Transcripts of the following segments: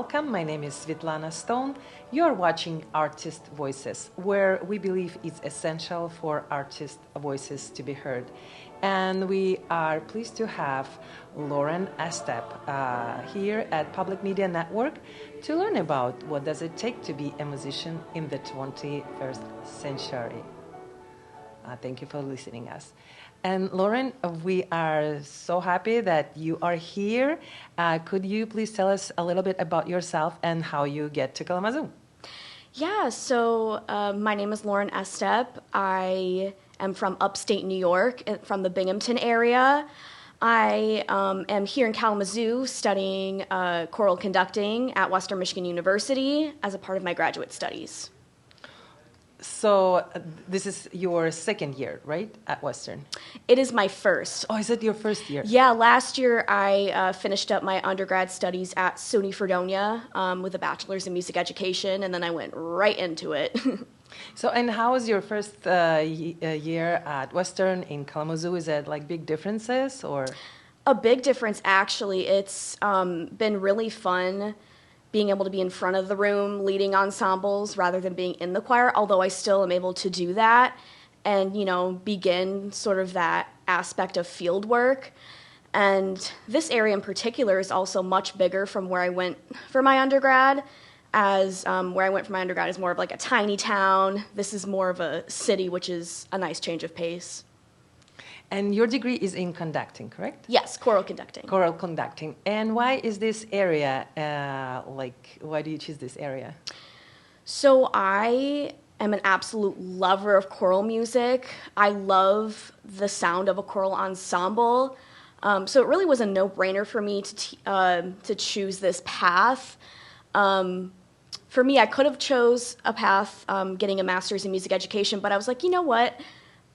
welcome. My name is Svetlana Stone. You're watching Artist Voices, where we believe it's essential for artist voices to be heard. And we are pleased to have Lauren Estep here at Public Media Network to learn about what does it take to be a musician in the 21st century. Thank you for listening us. And Lauren, we are so happy that you are here. Could you please tell us a little bit about yourself and how you get to Kalamazoo? Yeah, so my name is Lauren Estep. I am from upstate New York, from the Binghamton area. I am here in Kalamazoo studying choral conducting at Western Michigan University as a part of my graduate studies. So this is your second year, right, at Western? It is my first. Oh, is it your first year? Yeah, last year I finished up my undergrad studies at SUNY Fredonia with a bachelor's in music education, and then I went right into it. So, and how was your first year at Western in Kalamazoo? Is it like big differences or? A big difference, actually. It's been really fun being able to be in front of the room leading ensembles rather than being in the choir, although I still am able to do that and, you know, begin sort of that aspect of field work. And this area in particular is also much bigger from where I went for my undergrad, as where I went for my undergrad is more of like a tiny town. This is more of a city, which is a nice change of pace. And your degree is in conducting, correct? Yes, choral conducting. Choral conducting. And why is this area, why do you choose this area? So I am an absolute lover of choral music. I love the sound of a choral ensemble. So it really was a no-brainer for me to choose this path. For me, I could have chose a path getting a master's in music education, but I was like, you know what?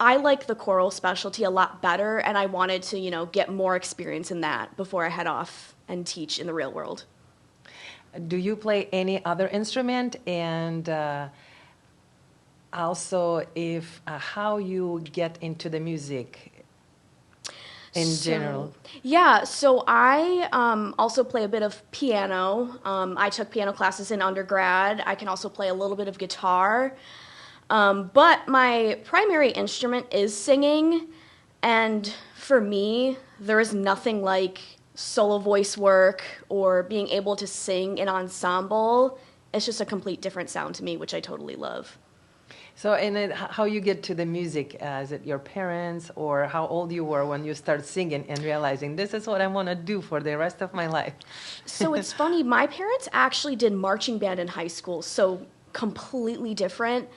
I like the choral specialty a lot better, and I wanted to, you know, get more experience in that before I head off and teach in the real world. Do you play any other instrument? And also, how you get into the music in general? Yeah, so I also play a bit of piano. I took piano classes in undergrad. I can also play a little bit of guitar. But my primary instrument is singing, and for me, there is nothing like solo voice work or being able to sing in ensemble. It's just a complete different sound to me, which I totally love. So, and how you get to the music? Is it your parents, or how old you were when you start singing and realizing this is what I want to do for the rest of my life? So it's funny, my parents actually did marching band in high school, so completely different.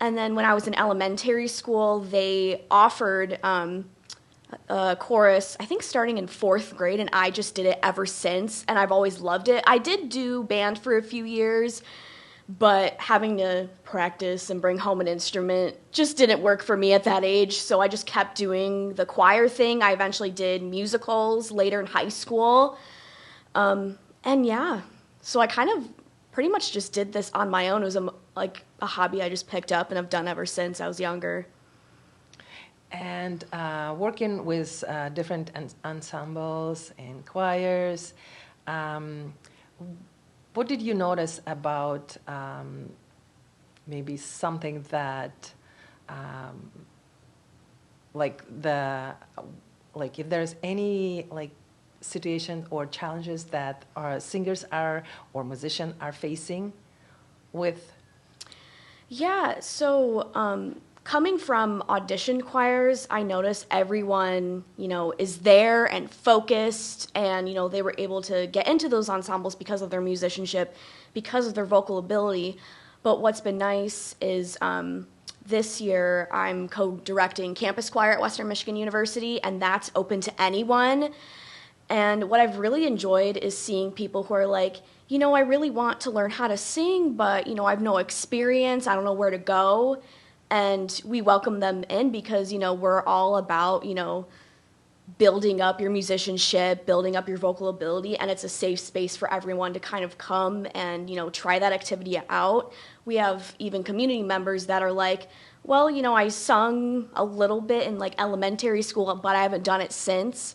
And then when I was in elementary school, they offered a chorus, I think starting in 4th grade, and I just did it ever since, and I've always loved it. I did do band for a few years, but having to practice and bring home an instrument just didn't work for me at that age, so I just kept doing the choir thing. I eventually did musicals later in high school, and yeah, so I kind of pretty much just did this on my own. It was a hobby I just picked up and have done ever since I was younger. And working with different ensembles and choirs, what did you notice about maybe something that, if there's any situation or challenges that our singers or musicians are facing with? Yeah, so coming from audition choirs, I noticed everyone, you know, is there and focused, and, you know, they were able to get into those ensembles because of their musicianship, because of their vocal ability. But what's been nice is this year I'm co-directing campus choir at Western Michigan University, and that's open to anyone. And what I've really enjoyed is seeing people who are like, you know, I really want to learn how to sing, but, you know, I have no experience. I don't know where to go. And we welcome them in because, you know, we're all about, you know, building up your musicianship, building up your vocal ability, and it's a safe space for everyone to kind of come and, you know, try that activity out. We have even community members that are like, well, you know, I sung a little bit in like elementary school, but I haven't done it since.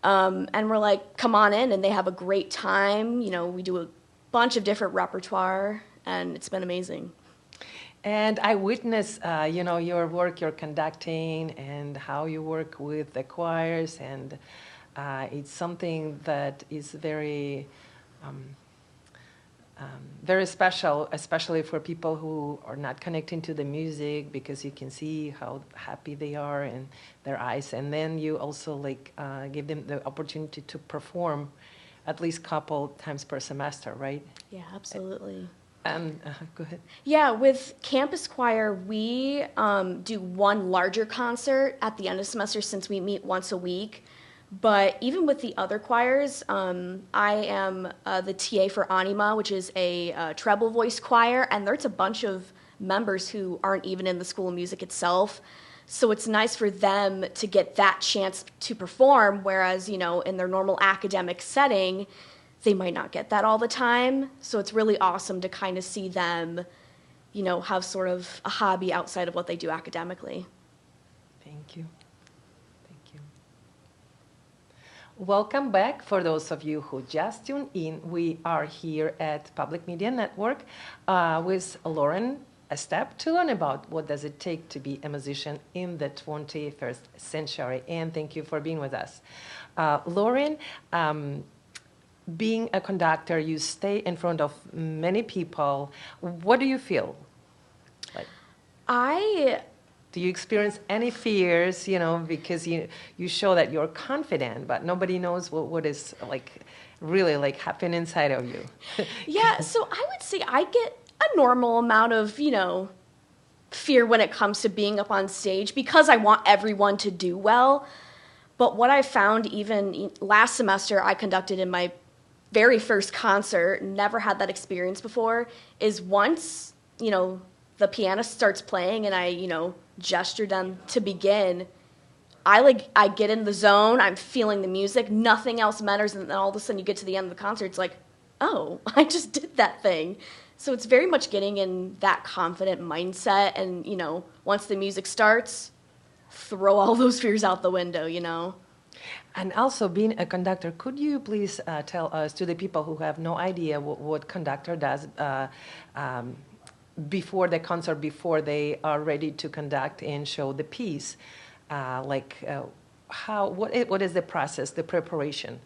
And we're like, come on in, and they have a great time. You know, we do a bunch of different repertoire, and it's been amazing. And I witness, your work, your conducting, and how you work with the choirs, and it's something that is very special, especially for people who are not connecting to the music, because you can see how happy they are in their eyes, and then you also give them the opportunity to perform at least couple times per semester, right? Yeah, absolutely. And go ahead. Yeah, with campus choir, we do one larger concert at the end of the semester since we meet once a week. But even with the other choirs, I am the TA for Anima, which is a treble voice choir, and there's a bunch of members who aren't even in the School of Music itself. So it's nice for them to get that chance to perform, whereas, in their normal academic setting, they might not get that all the time. So it's really awesome to kind of see them, have sort of a hobby outside of what they do academically. Thank you. Thank you. Welcome back. For those of you who just tuned in, we are here at Public Media Network with Lauren Estep to learn about what does it take to be a musician in the 21st century. And thank you for being with us. Lauren, being a conductor, you stay in front of many people. What do you feel? Do you experience any fears, because you show that you're confident, but nobody knows what is really happening inside of you? Yeah, so I would say I get a normal amount of, fear when it comes to being up on stage because I want everyone to do well. But what I found even last semester I conducted in my very first concert, never had that experience before, is once, the pianist starts playing and I, gesture them to begin, I get in the zone, I'm feeling the music, nothing else matters, and then all of a sudden you get to the end of the concert, it's like, oh, I just did that thing. So it's very much getting in that confident mindset, and, once the music starts, throw all those fears out the window, And also, being a conductor, could you please tell us, to the people who have no idea what conductor does before the concert, before they are ready to conduct and show the piece, what is the process, the preparation?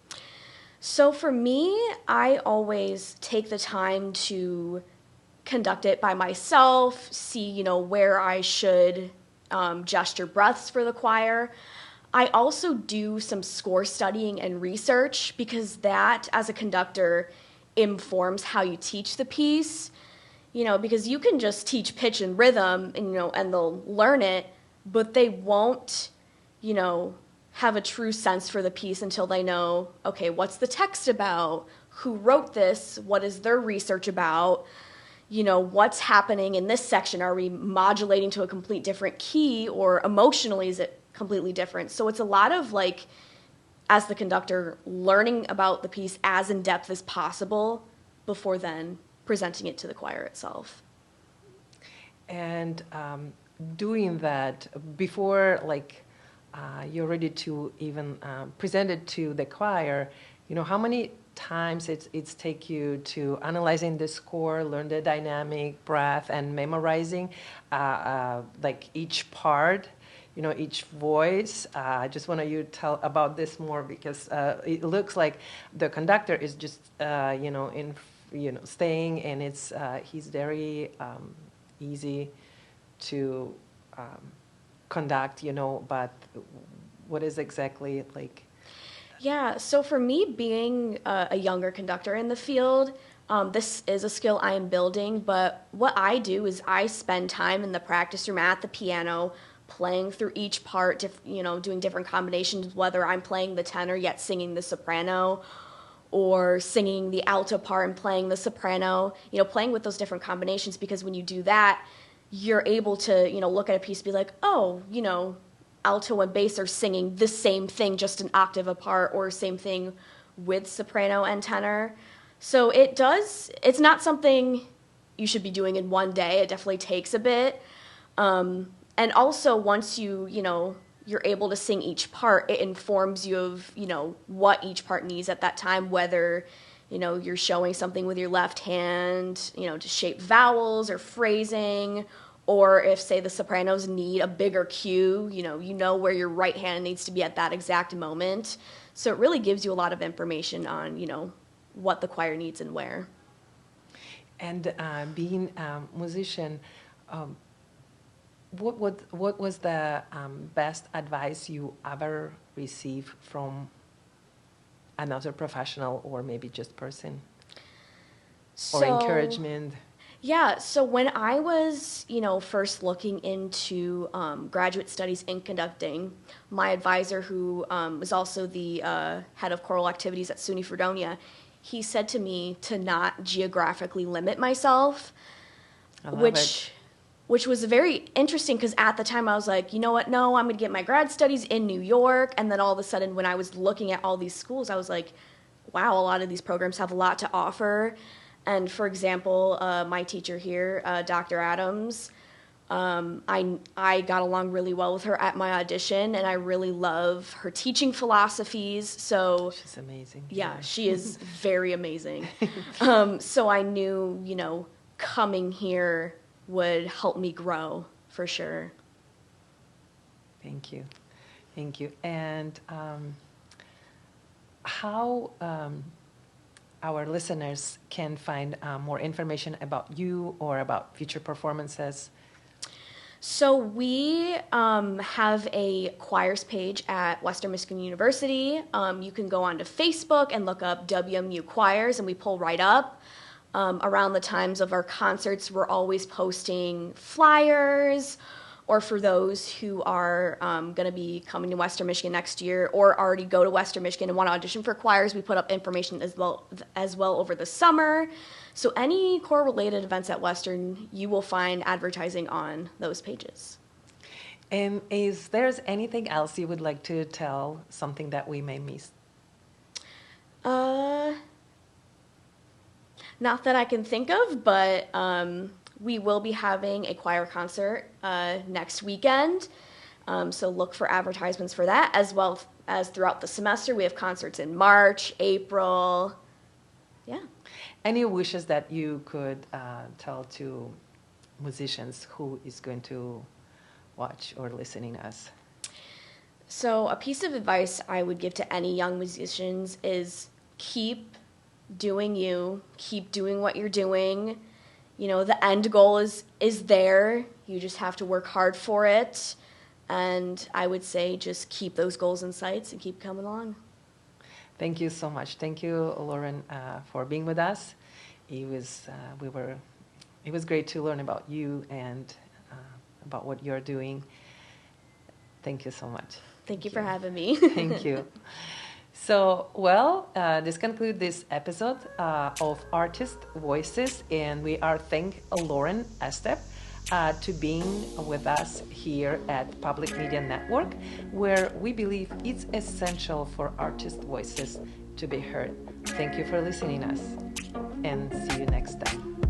So for me, I always take the time to conduct it by myself, see, where I should gesture breaths for the choir. I also do some score studying and research because that, as a conductor, informs how you teach the piece. Because you can just teach pitch and rhythm, and, and they'll learn it, but they won't, have a true sense for the piece until they know, okay, what's the text about? Who wrote this? What is their research about? What's happening in this section? Are we modulating to a complete different key, or emotionally is it completely different? So it's a lot of, as the conductor, learning about the piece as in depth as possible before then presenting it to the choir itself. And doing that before, you're ready to even present it to the choir, how many times it's take you to analyzing the score, learn the dynamic, breath, and memorizing each part, each voice. I just want you to tell about this more, because it looks like the conductor is just, staying, and it's he's very easy to conduct, but what is exactly like? Yeah, so for me, being a younger conductor in the field, this is a skill I am building, but what I do is I spend time in the practice room at the piano, playing through each part, doing different combinations, whether I'm playing the tenor yet singing the soprano, or singing the alto part and playing the soprano, playing with those different combinations, because when you do that, you're able to, look at a piece and be like, oh, alto and bass are singing the same thing, just an octave apart, or same thing with soprano and tenor. So it's not something you should be doing in one day. It definitely takes a bit. And also, once you're able to sing each part, it informs you of, what each part needs at that time, whether, you're showing something with your left hand, to shape vowels or phrasing, or if, say, the sopranos need a bigger cue, you know where your right hand needs to be at that exact moment. So it really gives you a lot of information on, what the choir needs and where. And being a musician, what was the best advice you ever received from another professional or maybe just person? Or encouragement? Yeah, so when I was, first looking into graduate studies in conducting, my advisor, who was also the head of choral activities at SUNY Fredonia, he said to me to not geographically limit myself, which was very interesting because at the time I was like, you know what, no, I'm going to get my grad studies in New York. And then all of a sudden when I was looking at all these schools, I was like, wow, a lot of these programs have a lot to offer. And for example, my teacher here, Dr. Adams, I got along really well with her at my audition, and I really love her teaching philosophies. So she's amazing. Yeah, she is very amazing. So I knew, coming here would help me grow for sure. Thank you. And how our listeners can find more information about you or about future performances? So we have a choirs page at Western Michigan University. You can go onto Facebook and look up WMU Choirs, and we pull right up. Around the times of our concerts, we're always posting flyers, or for those who are going to be coming to Western Michigan next year or already go to Western Michigan and want to audition for choirs, we put up information as well over the summer. So any choir-related events at Western, you will find advertising on those pages. And is there anything else you would like to tell, something that we may miss? Not that I can think of, but we will be having a choir concert next weekend. So look for advertisements for that, as well as throughout the semester. We have concerts in March, April. Yeah. Any wishes that you could tell to musicians who is going to watch or listening to us? So a piece of advice I would give to any young musicians is keep doing you, keep doing what you're doing. The end goal is there. You just have to work hard for it. And I would say just keep those goals in sights and keep coming along. Thank you so much. Thank you, Lauren, for being with us. It was great to learn about you and about what you're doing. Thank you so much. Thank you for having me. Thank you. So, this concludes this episode of Artist Voices, and we are thank Lauren Estep to being with us here at Public Media Network, where we believe it's essential for artist voices to be heard. Thank you for listening to us, and see you next time.